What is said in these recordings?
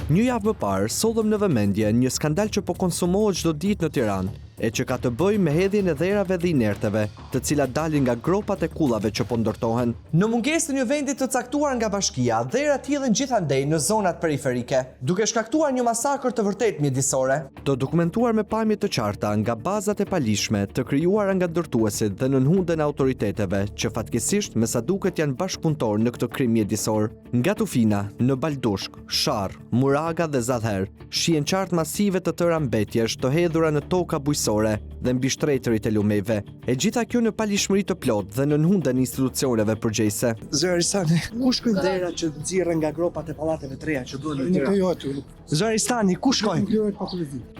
Një javë më parë, sollëm në vëmendje një skandal që po konsumohet çdo ditë në Tiranë, e që ka të bëjë me hedhjen e dherave dhe inerteve, të cilat dalin nga gropat e kullave që po ndërtohen. Në mungesë të një vendi të caktuar nga bashkia, dherat hidhen gjithandej në zonat periferike, duke shkaktuar një masakër të vërtet mjedisore. Të dokumentuar me pamje të qarta nga bazat e palishme të krijuara nga ndërtuesit dhe në nënhunden e autoriteteve, që fatkeqësisht me sa duket janë bashkëpunëtor në këtë krim mjedisor. Nga Tufina, në Baldushk, Sharr, Muraga dhe Zadher, shihen qartë masive të tëra mbetjesh të hedhura në toka bujësore dhe mbi shtretërit e lumeve. E gjitha kjo në palishmëri të plotë dhe në nënhunden e institucioneve përgjegjëse. Zëri Stani, ku shkojnë dherat që nxirren nga gropat e pallateve të reja që duhen në Tiranë? Zëri Stani, ku shkojnë?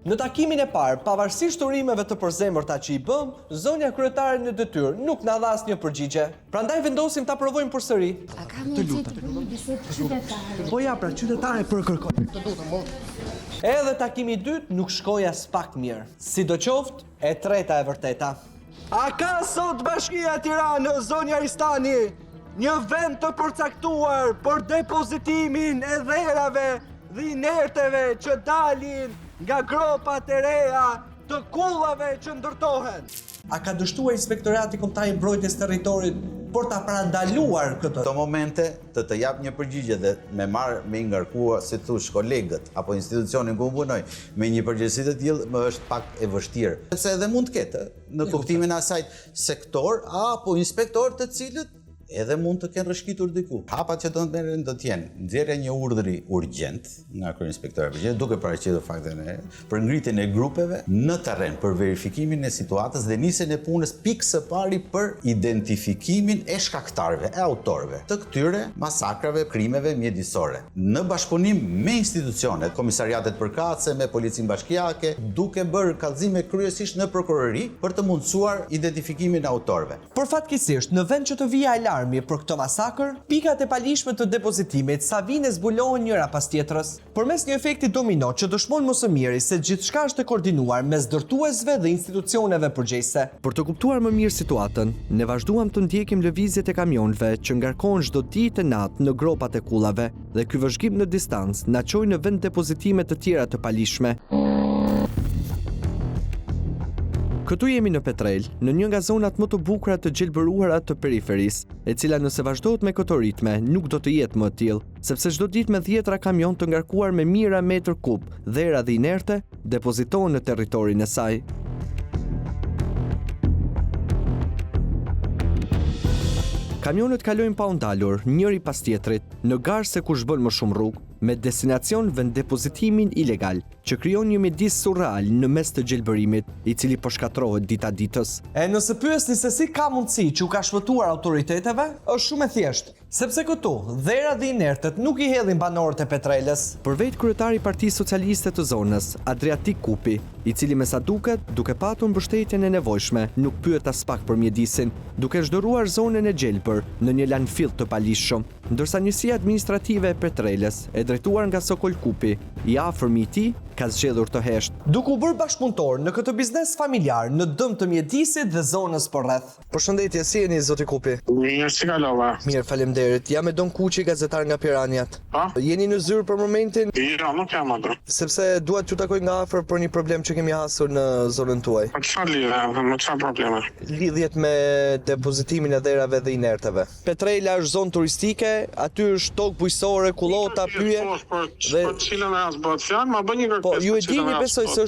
Në takimin e parë, pavarësisht urimeve të përzemërta që i bëm, zonja kryetare në detyrë nuk na dha asnjë përgjigje. Prandaj vendosim ta provojmë përsëri. A ka mundësi të bëjmë bisedë qytetare? Po ja, pra qytetare për kërkoj. Edhe takimi i dytë nuk shkoi as pak mirë. Sidoqoftë, e treta e vërteta. A ka sot Bashkia e Tiranës, zonja Ristani, një vend të përcaktuar për depozitimin e dherave dhe inerteve që dalin nga gropat e reja të kullave që ndërtohen? A ka dështuar Inspektorati Kombëtar i Mbrojtjes Territorit për ta parandaluar këtë? Në momente të jap një përgjigje dhe me ngarkua, si thosh, kolegët apo institucionin ku punoj, me një përgjegjësi të tillë më është pak e vështirë. Se edhe mund të ketë në kuptimin e asaj sektor apo inspektor të cilët edhe mund të kenë rëshkitur diku. Hapat që do të merren do të jenë nxjerrja një urdhri urgjent nga kryeinspektori përgjithshëm, duke paraqitur faktin e për ngritjen e grupeve në terren për verifikimin e situatës dhe nisjen e punës pikë së pari për identifikimin e shkaktarëve, e autorëve të këtyre masakrave, krimeve mjedisore. Në bashkëpunim me institucionet, komisariatet përkatëse, me policinë bashkiake, duke bërë kallëzime kryesisht në prokurori për të mundësuar identifikimin e autorëve. Por fatkeqësisht, në vend që të vijë alarmi për këtë masakër, pikat e palishme të depozitimit sa vine zbulohen njëra pas tjetrës, përmes një efekti domino që dëshmon më së miri se gjithçka është e koordinuar mes ndërtuesve dhe institucioneve përgjegjëse. Për të kuptuar më mirë situatën, ne vazhduam të ndjekim lëvizjet e kamionëve që ngarkohen çdo ditë natë në gropat e kullave dhe ky vëzhgim në distancë na çoi në vend depozitime të tjera të palishme. Këtu jemi në Petrel, në një nga zonat më të bukura të gjelbëruara të periferisë, e cila nëse vazhdohet me këto ritme nuk do të jetë më e tillë, sepse çdo ditë me 10 kamion të ngarkuar me mijëra metër kub, dhera dhe inerte depozitohen në territorin e saj. Kamionët kalojnë pa u ndalur, njëri pas tjetrit, në garë se kush bën më shumë rrugë, me destinacion vend depozitimin ilegal, që krijon një mjedis surreal në mes të gjelbërimit, i cili po shkatërrohet dita ditës. E nëse pyesni se si ka mundësi që u ka shpëtuar autoriteteve, është shumë e thjeshtë, sepse këtu dhera dhe inertet nuk i hedhin banorët e Petrelës. Përveç kryetari i Partisë Socialiste të zonës, Adriatik Kupi, i cili me sa duket, duke patur mbështetjen e nevojshme, nuk pyet as pak për mjedisin, duke zhduruar zonën e gjelbër në një landfill të palishëm, ndërsa njësia administrative e Petrelës, e drejtuar nga Sokol Kupi, i afërmi i tij, ka zgjedhur të heshtë. Duke u bërë bashkëpunëtor në këtë biznes familjar në dëm të mjedisit dhe zonës përreth. Përshëndetje, si jeni zoti Kupi? Mirë, si kalova? Mirë, faleminderit. Jam Edon Kuqi, gazetar nga Piranjat. Pa? Jeni në zyrë për momentin? Jo, nuk jam atë. Sepse dua t'ju takoj nga afër për një problem që kemi hasur në zonën tuaj. Po çfarë lidhje, me çfarë probleme? Lidhjet me depozitimin e dherave dhe inerteve. Petrela është zonë turistike, aty është tokë bujësore, kullota, pyje. Për cilën as bëhet fjalë, ma bën një kërkesë. Po, ju e dini besoj se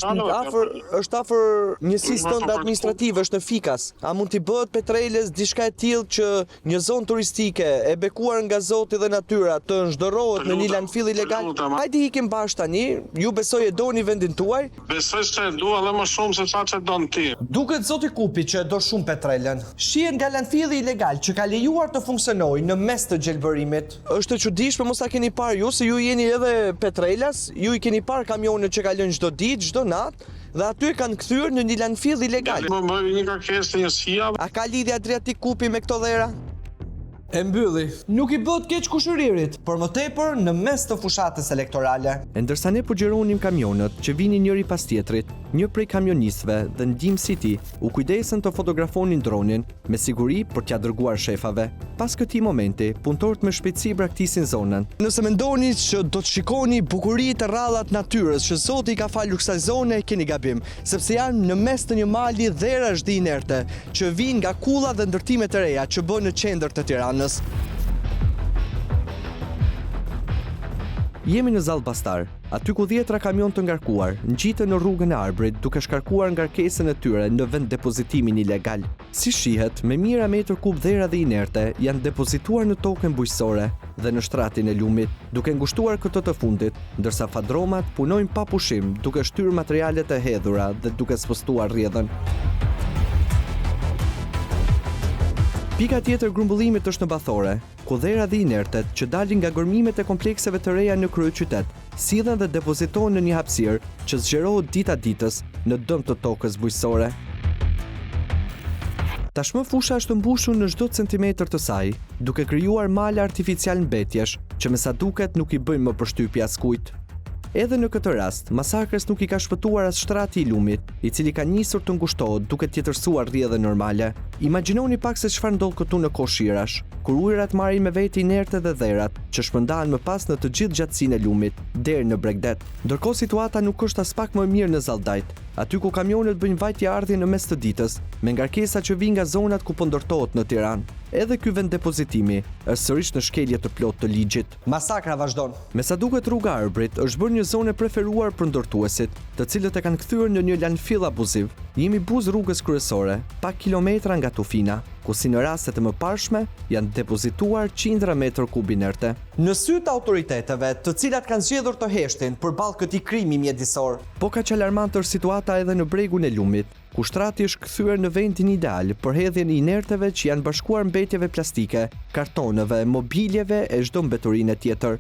është afër njësisë tënde administrative, është në Fikas. A mund t'i bëhet Petrelës diçka e tillë që një zonë turistike e bekuar nga Zoti dhe natyra të zhdërrohet në një landfill ilegal? Hajde ikim bashkë tani, ju besoj e doni vendin tuaj? Besoj se e dua edhe më shumë se sa që don ti. Duket zoti Kupi që e do shumë Petrelën. Shihen nga landfilli ilegal që ka lejuar të funksionojë në mes të gjelbërimit. Është e çuditshme, mos ta keni parë ju, se ju jeni edhe Petrelas, ju i keni parë kamionet që kalojnë çdo ditë, çdo natë, dhe aty e kanë kthyer në një landfill ilegal. Më bëj një kërkesë të njësia. A ka lidhje Adriatik Kupi me këto dhera? E mbylli. Nuk i bëhet keq kushëririt, por më tepër në mes të fushatës elektorale. E ndërsa ne po gjeronim kamionët që vinin njëri pas tjetrit, një prej kamionistëve dhe ndihmë si ti u kujdesën të fotografonin dronin me siguri për t'ja dërguar shefave. Pas këtij momenti, punëtorët me shpejtësi braktisin zonën. Nëse mendoni që do të shikoni bukuritë të rrallat natyrës që Zoti ka falur kësaj zone, keni gabim, sepse janë në mes të një mali dherash dhe inerte që vijnë nga kulla dhe ndërtimet e reja që bën në qendër të Tiranës. Jemi në Zall Bastar, aty ku 10 kamion të ngarkuar ngjiten në rrugën e Arbrit duke shkarkuar ngarkesën e tyre në vend depozitimin ilegal. Si shihet, me mijëra metër kub dhera dhe inerte janë depozituar në tokën bujqësore dhe në shtratin e lumit, duke ngushtuar këtë të fundit, ndërsa fadromat punojnë pa pushim duke shtyrë materialet e hedhura dhe duke spostuar rrjedhën. Pika tjetër grumbullimit është në Bathore, ku dhera dhe inertet që dalin nga gërmimet e komplekseve të reja në kryeqytet, sillen dhe depozitohen në një hapësirë që zgjerohet dita ditës në dëm të tokës bujqësore. Tashmë fusha është mbushur në çdo centimetër të saj, duke krijuar male artificial mbetjesh që me sa duket nuk i bëjnë më përshtypje askujt. Edhe në këtë rast, masakrës nuk i ka shpëtuar as shtrati i lumit, i cili ka nisur të ngushtohet duke tjetërsuar rrjedhën normale. Imagjinoni pak se çfarë ndodh këtu në kohë shirash, kur ujërat marrin me veti inerte dhe dherat, që shpërndahen më pas në të gjithë gjatësinë e lumit, deri në Bregdet. Ndërkohë situata nuk është as pak më mirë në Zaldajt, aty ku kamionet bëjnë vajtje ardhje në mes të ditës, me ngarkesa që vijnë nga zonat ku po ndërtohet në Tiranë. Edhe ky vend depozitimi është sërish në shkelje të plotë të ligjit. Masakra vazhdon. Me sa duket rruga Arbrit është bërë një zonë e preferuar për ndërtuesit, të cilët e kanë kthyer në një landfill abuziv. Jemi buz rrugës kryesore, pak kilometra nga Tufina, ku si në rastet e mëparshme janë depozituar qindra metër kub inerte. Në sy të autoriteteve, të cilat kanë zgjedhur të heshtin përballë këtij krimi mjedisor. Po kaq alarmante është situata edhe në bregun e lumit, ku shtrati është kthyer në vendin ideal për hedhjen e inerteve që janë bashkuar mbetjeve plastike, kartoneve, mobiljeve e çdo mbeturinë tjetër.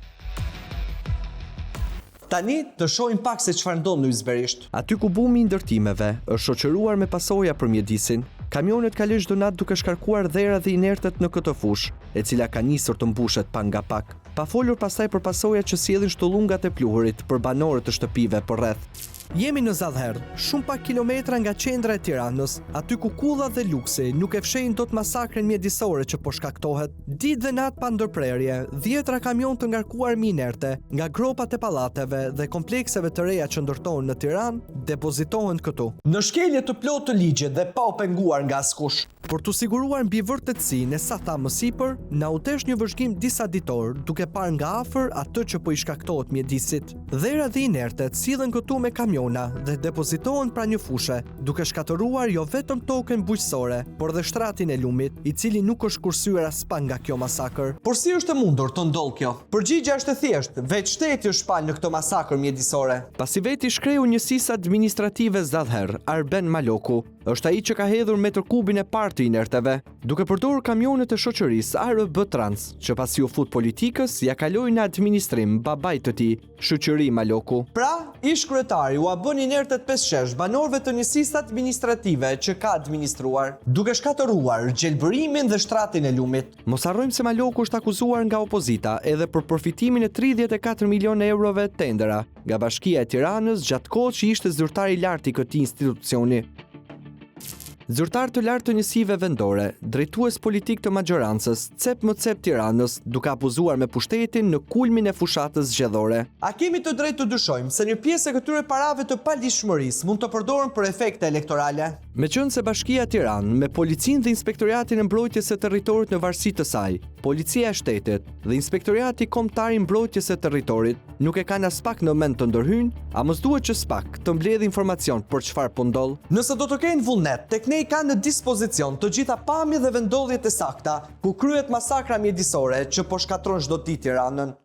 Tani të shohim pak se çfarë ndodh në Yzberisht. Aty ku bumi i ndërtimeve është shoqëruar me pasoja për mjedisin, kamionet kalojnë çdo natë duke shkarkuar dhera dhe inertet në këtë fushë, e cila ka nisur të mbushet pak nga pak. Pa folur pastaj për pasojat që sjellin shtullungat e pluhurit për banorët të shtëpive përreth. Jemi në Zallher, shumë pak kilometra nga qendra e Tiranës, aty ku kulla dhe luksi nuk e fshehin dot masakrën mjedisore që po shkaktohet. Ditë dhe natë pa ndërprerje, 10 kamion të ngarkuar me inerte nga gropat e pallateve dhe komplekseve të reja që ndërtohen në Tiranë depozitohen këtu. Në shkelje të plotë të ligjit dhe pa u penguar nga askush. Për të siguruar mbi vërtetësinë e sa tha më sipër, na u tesh një vëzhgim disa ditor, duke parë nga afër atë që po i shkaktohet mjedisit. Dhera dhe inertet sillen këtu me kamiona dhe depozitohen pra një fushë, duke shkatëruar jo vetëm tokën bujqësore, por dhe shtratin e lumit, i cili nuk është kursyer as pak nga kjo masakër. Por si është e mundur të ndodhë kjo? Përgjigjja është e thjeshtë, vetë shteti është palë në këtë masakër mjedisore. Pasi veti shkreu njësisë administrative Zallher, Arben Maloku, është ai që ka hedhur metër kubin e parë të inerteve, duke përdorur kamionet e shoqërisë ARB Trans, që pasi u fut politikës, ja kaloi në administrim babait të tij, Shoqëri Maloku. Pra, ish kryetari u bën inertet peshesh banorëve të njësisë administrative që ka administruar, duke shkatëruar gjelbërimin dhe shtratin e lumit. Mos harrojmë se Maloku është akuzuar nga opozita edhe për përfitimin e 34 milionë eurove tendera nga Bashkia e Tiranës gjatë kohës që ishte zyrtar i lartë i këtij institucioni. Zyrtar të lartë të njësive vendore, drejtues politik të majorancës, cep më cep Tiranës, duke abuzuar me pushtetin në kulmin e fushatës zgjedhore. A kemi të drejtë të dyshojmë se një pjesë e këtyre parave të palishmërisë mund të përdoren për efekte elektorale? Meqense Bashkia e Tiranë me policinë dhe inspektoriatin e mbrojtjes së territorit në varësi të saj, Policia e Shtetit dhe Inspektoriati Kombëtar i Mbrojtjes së Territorit nuk e kanë as pak në mend të ndërhyjnë, a mos duhet që SPAK të mbledhë informacion për çfarë po ndodh? Nëse do të kenë vullnet, tek ne kanë në dispozicion të gjitha pamjet dhe vendodhjet e sakta ku kryhet masakra mjedisore që po shkatron çdo ditë Tiranën.